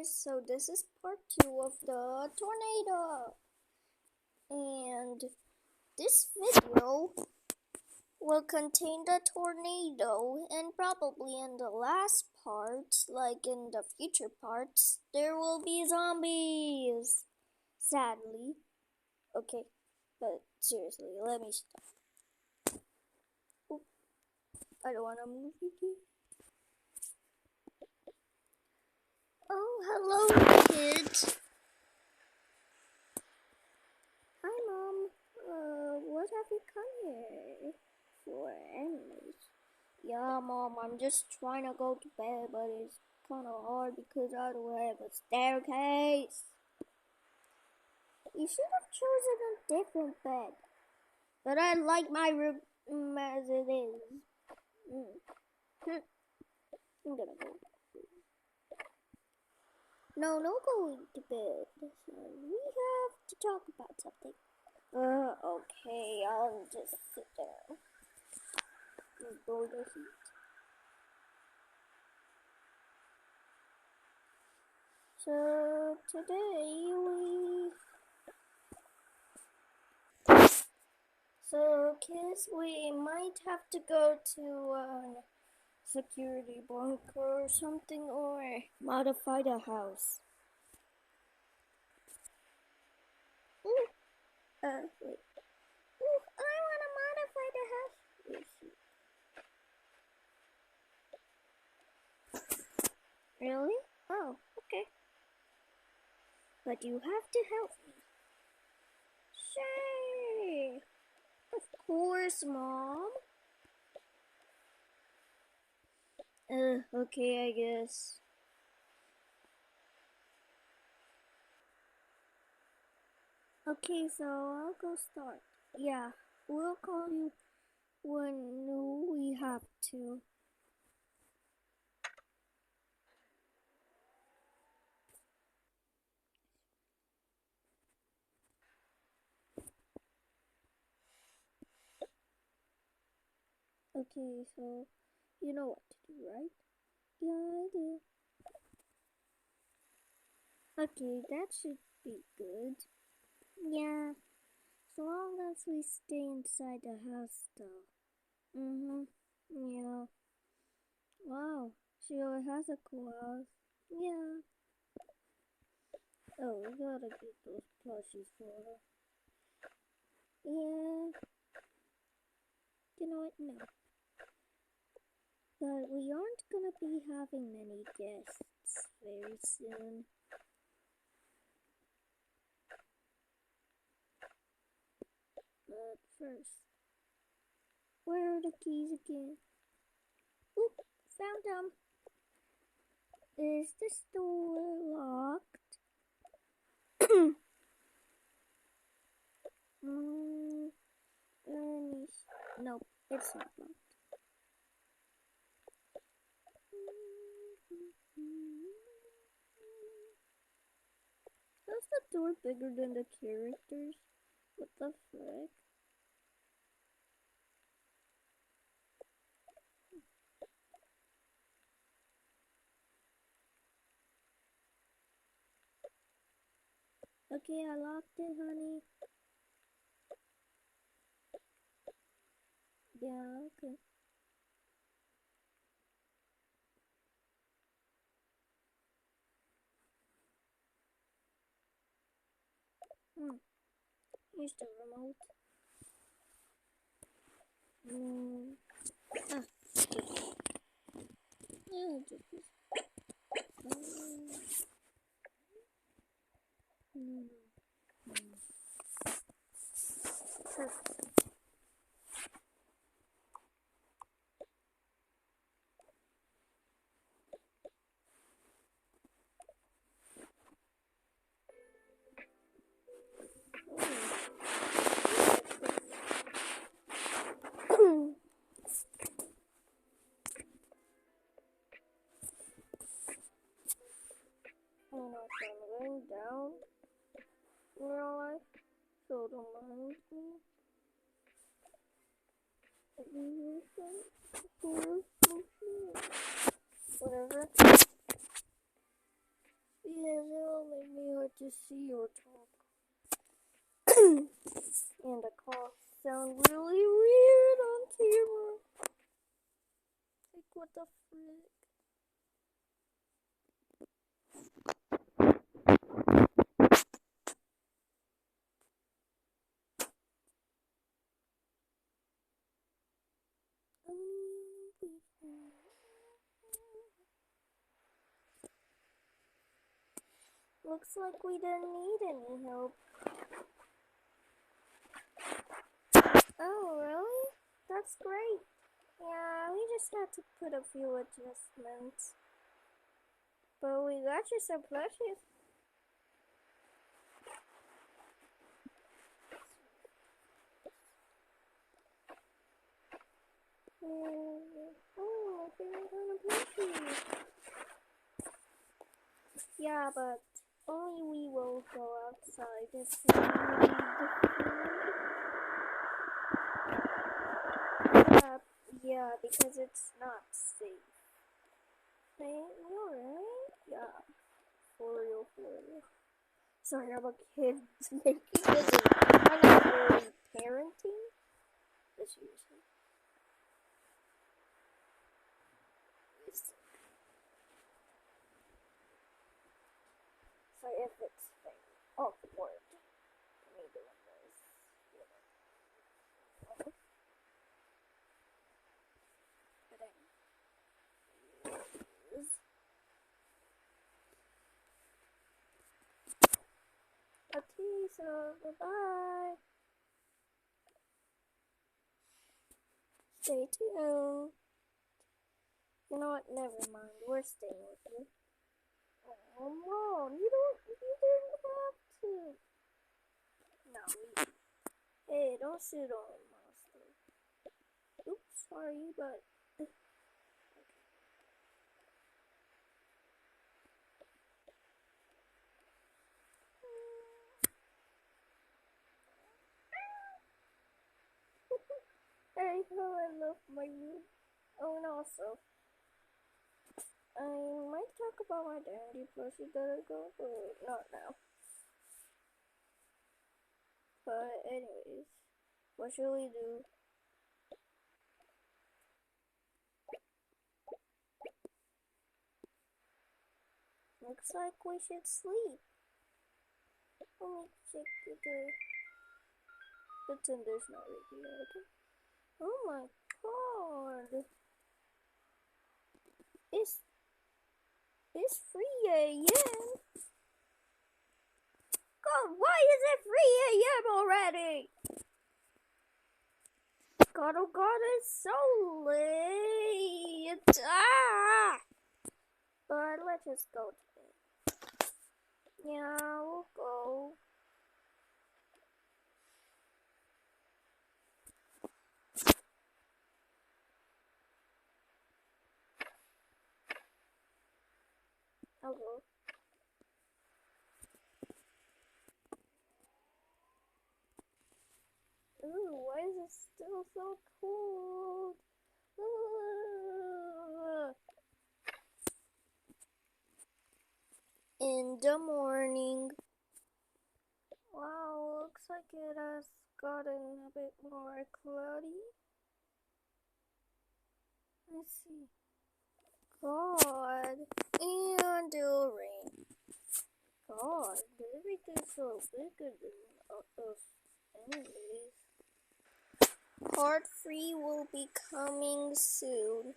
guys, so this is part 2 of the tornado, and this video will contain the tornado, and probably in the last part, like in the future parts, there will be zombies, sadly. Okay, but seriously, let me stop. Oop, I don't want to move you. Oh, hello, kids. Hi, Mom. What have you come here for, anyways? Yeah, Mom, I'm just trying to go to bed, but it's kind of hard because I don't have a staircase. You should have chosen a different bed. But I like my room as it is. I'm gonna go. No going to bed. We have to talk about something. Okay, I'll just sit down. Go to sleep. So today kids, we might have to go to a security bunker or something, or modify the house. Wait. I want to modify the house. Really? Oh, okay. But you have to help me. Sure. Of course, Mom. Okay, I guess. Okay, so I'll go start. Yeah, we'll call you when we have to. Okay, so you know what to do, right? Yeah, I do. Okay, that should be good. Yeah, so long as we stay inside the house, though. Yeah. Wow, she really has a cool house. Yeah. Oh, we gotta get those plushies for her. Yeah. You know what? No. But we aren't gonna be having many guests very soon. But first, where are the keys again? Oop, found them. Is this door locked? Nope, it's not locked. Is the door bigger than the characters? What the frick? Okay, I locked it, honey. Yeah, okay. Here's the remote. Yeah, just this. Perfect. If I'm laying down in real life, so don't mind me. Whatever. to see or talk. And the cough sound really weird on camera. Like, what the frick? Looks like we didn't need any help. Oh, really? That's great. Yeah, we just had to put a few adjustments. But we got you some plushies. Oh, favorite kind of plushie. Yeah, but only we will go outside if we need food. Yeah, because it's not safe. Hey, you alright? Yeah, for real. Sorry, I'm a kid making this. I'm not really parenting. But seriously. So if it's awkward, me doing this, okay, so bye-bye. Stay tuned. You know what? Never mind. We're staying with you. Oh, Mom, you didn't have to. No, hey, don't shoot on the monster. Oops, sorry, but. Hey, how I love my room. Oh, and also, I might talk about my dandy plushie that I got, but not now. But anyways, what should we do? Looks like we should sleep. Let me check the tinder's not ready yet, okay? Oh my god! It's 3 a.m. God, why is it 3 a.m. already? God, oh god, it's so late. Ah! But let's just go today. Yeah, we'll go. I'll go. Ooh, why is it still so cold? In the morning. Wow, looks like it has gotten a bit more cloudy. Let's see. God, and it'll rain. God, everything's so bigger than us anyways. Part 3 will be coming soon.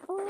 Oh,